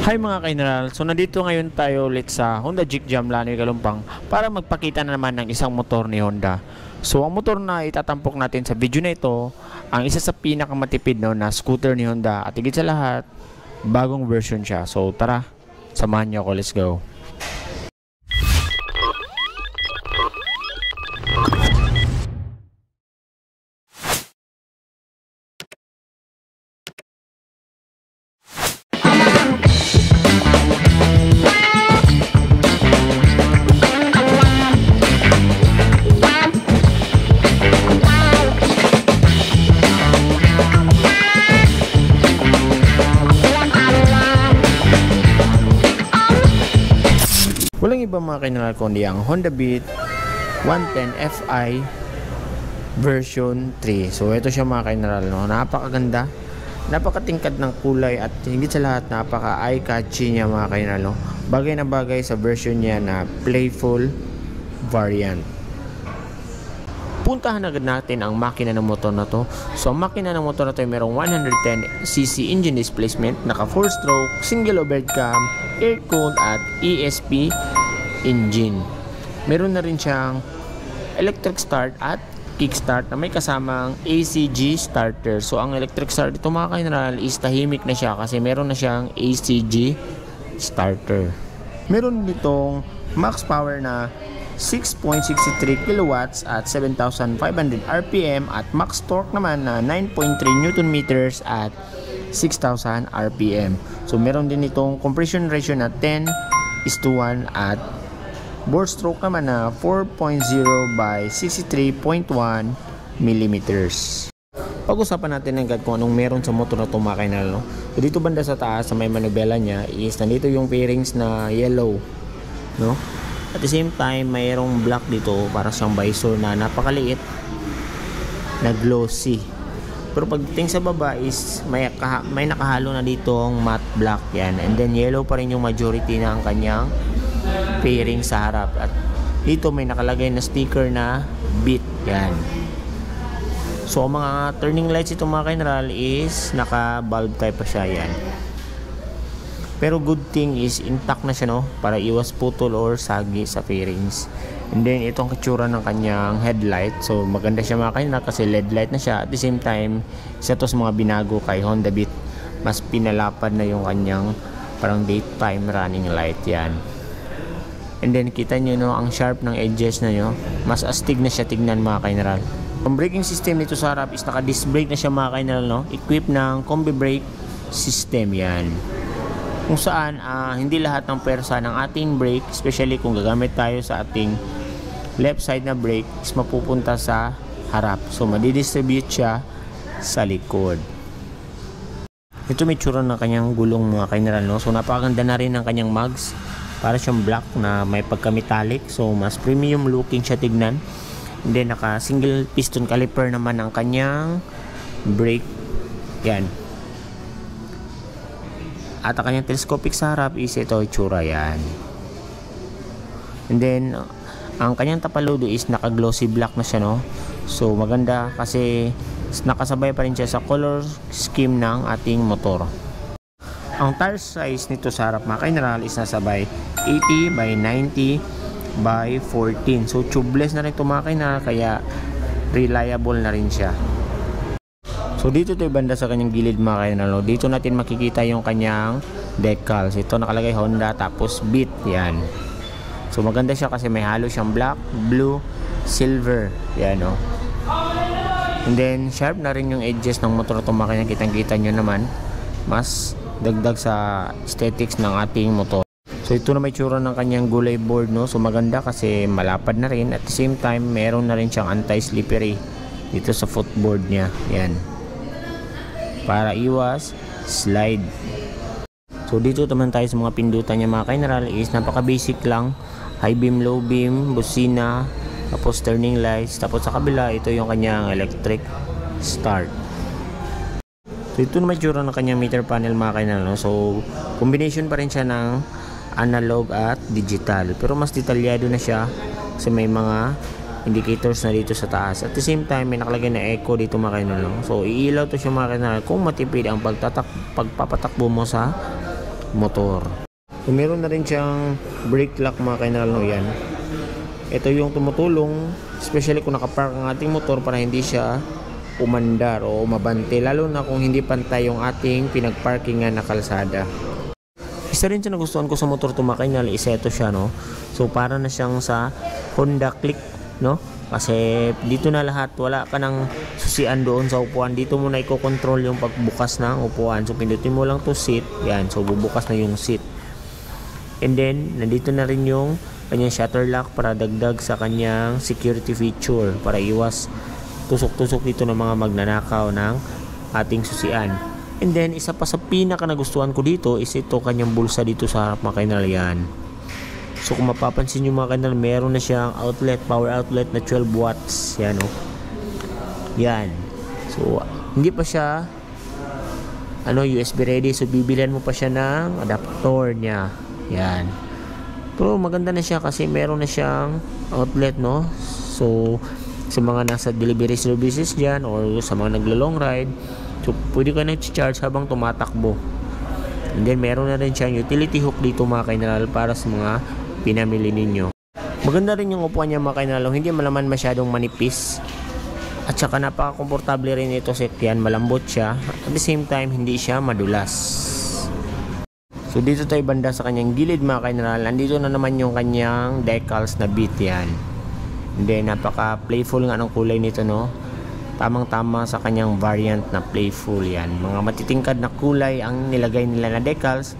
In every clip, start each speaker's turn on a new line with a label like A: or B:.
A: Hi mga kaineral, so nandito ngayon tayo ulit sa Honda Jig Jam Lanoy Kalumpang para magpakita na naman ng isang motor ni Honda. So ang motor na itatampok natin sa video na ito, ang isa sa pinakamatipid na scooter ni Honda at higit sa lahat, bagong version siya. So tara, samahan niyo ako, let's go. Walang iba mga kaineral kundi ang Honda Beat 110 Fi version 3. So ito siya mga kaineral, no? Napakaganda, napakatingkad ng kulay at higit sa lahat napaka eye-catchy niya mga kaineral, no? Bagay na bagay sa version niya na playful variant. Puntahan agad natin ang makina ng motor na to. So ang makina ng motor na to ay merong 110cc engine displacement, naka 4-stroke, single overhead cam, air-cooled at ESP engine. Meron na rin siyang electric start at kickstart na may kasamang ACG starter. So ang electric start dito mga kaineral is tahimik na siya kasi meron na siyang ACG starter. Meron ditong max power na 6.63 kilowatts at 7,500 RPM at max torque naman na 9.3 Newton meters at 6,000 RPM. So meron din itong compression ratio na 10:1 at bore stroke naman na 4.0 by 63.1 millimeters. Pag-usapan natin agad kung anong meron sa motor na ito mga kaineral, no? So dito banda sa taas sa may manubela niya is nandito yung fairings na yellow, no? At the same time mayroong black dito para siyang visor na napakaliit na glossy. Pero pagdating sa baba is may nakahalo na dito ang matte black yan, and then yellow pa rin yung majority ng kanyang fairing sa harap, at dito may nakalagay na sticker na Beat yan. So mga turning lights ito mga kaineral is naka bulb type pa siya yan. Pero good thing is intact na siya, no, para iwas putol or sagi sa fairings. And then itong kitsura ng kanyang headlight, so maganda siya mga kaineral kasi LED light na siya. At the same time, isa to sa mga binago kay Honda Beat, mas pinalapad na yung kanyang parang daytime running light yan. And then kita nyo, no, ang sharp ng edges na nyo, mas astig na siya tignan mga kaineral. Ang braking system nito sa harap is naka disc brake na siya mga kaineral, no, equipped ng combi brake system yan, kung saan hindi lahat ng pwersa ng ating brake, especially kung gagamit tayo sa ating left side na brake, is mapupunta sa harap. So madidistribute siya sa likod. Ito may tsura ng kanyang gulong mga kaineral, no? So napakaganda na rin ng kanyang mugs, para siyang black na may pagka-metallic. So mas premium looking siya tignan. And then naka single piston caliper naman ang kanyang brake yan. At ang kanyang telescopic sa harap is ito itsura yan. And then ang kanyang tapalodo is naka glossy black na siya, no? So maganda kasi nakasabay pa rin siya sa color scheme ng ating motor. Ang tire size nito sa harap mga kaineral is nasabay 80 by 90 by 14. So tubeless na rin ito mga kaineral, kaya reliable na rin siya. So dito ito banda sa kanyang gilid mga kaineral, no? Dito natin makikita yung kanyang decals. Ito nakalagay Honda tapos Beat yan. So maganda siya kasi may halo siyang black, blue, silver yan, no? And then sharp na rin yung edges ng motor ito mga kaineral. Kitang-kita nyo naman, mas dagdag sa aesthetics ng ating motor. So ito na may tsura ng kanyang gulay board, no? So maganda kasi malapad na rin, at the same time meron na rin siyang anti-slippery dito sa footboard niya yan, para iwas slide. So dito naman tayo sa mga pindutan niya mga kaineral is napaka basic lang, high beam, low beam, busina, tapos turning lights, tapos sa kabila ito yung kanyang electric start. So ito na may tsura ng kanyang meter panel mga kaineral, no? So combination pa rin siya ng analog at digital, pero mas detalyado na siya kasi may mga indicators na dito sa taas. At the same time, may nakalagay na echo dito mga kaineral. So, iilaw to siya mga kaineral kung matipid ang pagpapatakbo mo sa motor. So, meron na rin siyang brake lock mga kainral, no, yan. Ito yung tumutulong, especially kung nakapark ang ating motor para hindi siya umandar o umabante, lalo na kung hindi pantay yung ating pinagparkingan na kalsada. Isa rin siya nagustuhan ko sa motor to mga kainral, isa ito siya, no. So para na siyang sa Honda Click, no. Kasi dito na lahat, wala ka ng susian doon sa upuan. Dito mo na i-control yung pagbukas ng upuan. So pindutin mo lang to seat, yan. So bubukas na yung seat. And then nandito na rin yung kanyang shutter lock para dagdag sa kanyang security feature para iwas tusok-tusok dito ng mga magnanakaw ng ating susian. And then isa pa sa pinaka nagustuhan ko dito is ito kanyang bulsa dito sa harap mga kainral, yan. So kung mapapansin nyo mga kainral, meron na siyang outlet, power outlet na 12 watts, yan, oh. Yan. So hindi pa siya USB ready, so bibilihan mo pa siya ng adapter niya, yan. Pero maganda na siya kasi meron na siyang outlet, no. So sa mga nasa delivery services dyan or sa mga naglo-long ride, so pwede ka nag-charge habang tumatakbo. And then meron na rin siyang utility hook dito mga kainral para sa mga pinamili ninyo. Maganda rin yung upuan niya mga kainral, hindi malaman masyadong manipis. At saka napaka-komportable rin ito sa yan, malambot siya. At the same time, hindi siya madulas. So dito tayo banda sa kanyang gilid mga kainral, andito na naman yung kanyang decals na bit, yan. And then napaka playful nga ng kulay nito, no. Tamang tama sa kanyang variant na playful, yan. Mga matitingkad na kulay ang nilagay nila na decals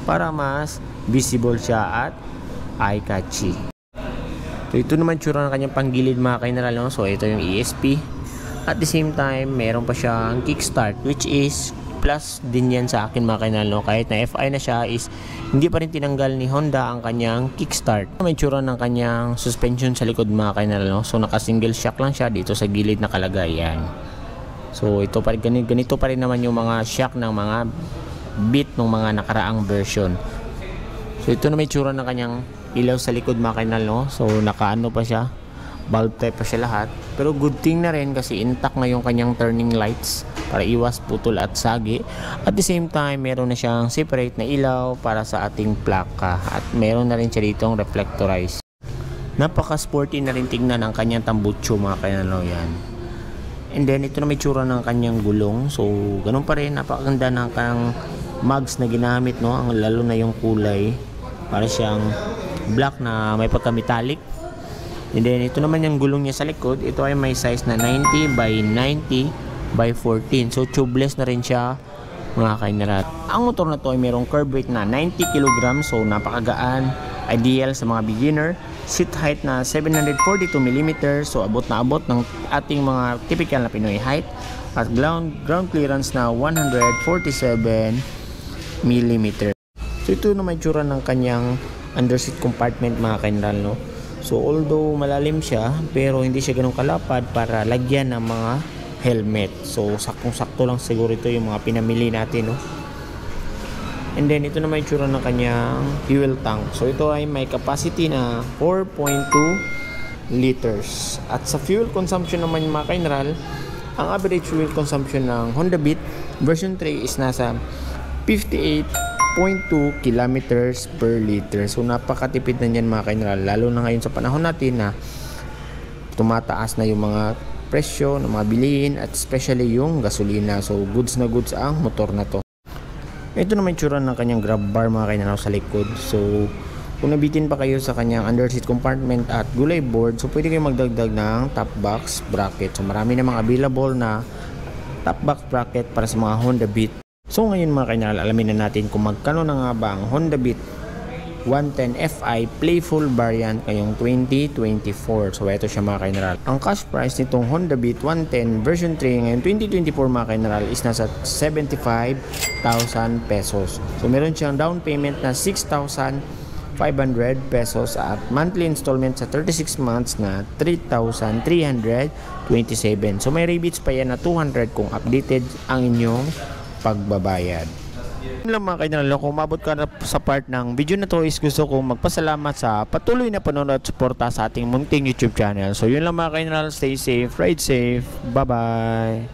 A: para mas visible siya at eye-catchy. So ito naman tsura ng kanyang panggilid mga kainral, no. So ito yung ESP. At the same time meron pa siyang kickstart, which is plus din yan sa akin mga kainral, no. Kahit na FI na siya is hindi pa rin tinanggal ni Honda ang kanyang kickstart. May tsura ng kanyang suspension sa likod mga kainral, no. So naka single shock lang siya dito sa gilid nakalagay, yan. So ito pa rin, ganito pa rin naman yung mga shock ng mga bit ng mga nakaraang version. So ito na may tsura ng kanyang ilaw sa likod mga kainral, no. So nakaano pa siya, bulb type pa siya lahat. Pero good thing na rin kasi intact na yung kanyang turning lights para iwas putol at sagi. At the same time, meron na siyang separate na ilaw para sa ating plaka. At meron na rin siya ditong reflectorized. Napaka-sporty na rin tingnan ang kanyang tambutso mga kainalo, yan. And then, ito na may tsura ng kanyang gulong. So, ganun pa rin. Napakaganda ng kanyang mugs na ginamit, no? Ang lalo na yung kulay. Para siyang black na may pagka-metallic. And then ito naman yung gulong niya sa likod, ito ay may size na 90 by 90 by 14. So tubeless na rin siya mga kainarat. Ang motor na to ay mayroong curb weight na 90 kg, so napakagaan, ideal sa mga beginner. Seat height na 742 mm, so abot na abot ng ating mga typical na Pinoy height. At ground clearance na 147 mm. So ito na may tsura ng kanyang underseat compartment mga kainral, no. So although malalim siya, pero hindi siya ganun kalapad para lagyan ng mga helmet. So saktong-sakto lang siguro ito yung mga pinamili natin, no. And then ito na may tsura ng kanyang fuel tank. So ito ay may capacity na 4.2 liters. At sa fuel consumption naman mga kainral, ang average fuel consumption ng Honda Beat version 3 is nasa 58.2 kilometers per liter. So napakatipid na niyan mga kainral, lalo na ngayon sa panahon natin na tumataas na yung mga presyo ng mga bilihin at especially yung gasolina. So goods na goods ang motor na to. Ito na may tsura ng kanyang grab bar mga kainral sa likod. So kung nabitin pa kayo sa kanyang underseat compartment at gulay board, so pwede kayo magdagdag ng top box bracket. So marami namang available na top box bracket para sa mga Honda Beat. So ngayon mga kainral, alamin na natin kung magkano na nga ba ang Honda Beat 110 Fi Playful variant ngayong 2024. So ito siya mga kainral. Ang cash price nitong Honda Beat 110 version 3 ngayon 2024 mga kainral is nasa 75,000 pesos. So meron siyang down payment na 6,500 pesos at monthly installment sa 36 months na 3,327. So may rebates pa yan na 200 kung updated ang inyong pagbabayad. Yun lang mga kainral, kung umabot ka na sa part ng video na to is gusto kong magpasalamat sa patuloy na panonood at suporta sa ating munting YouTube channel. So yun lang mga kainral, stay safe, ride safe, bye bye.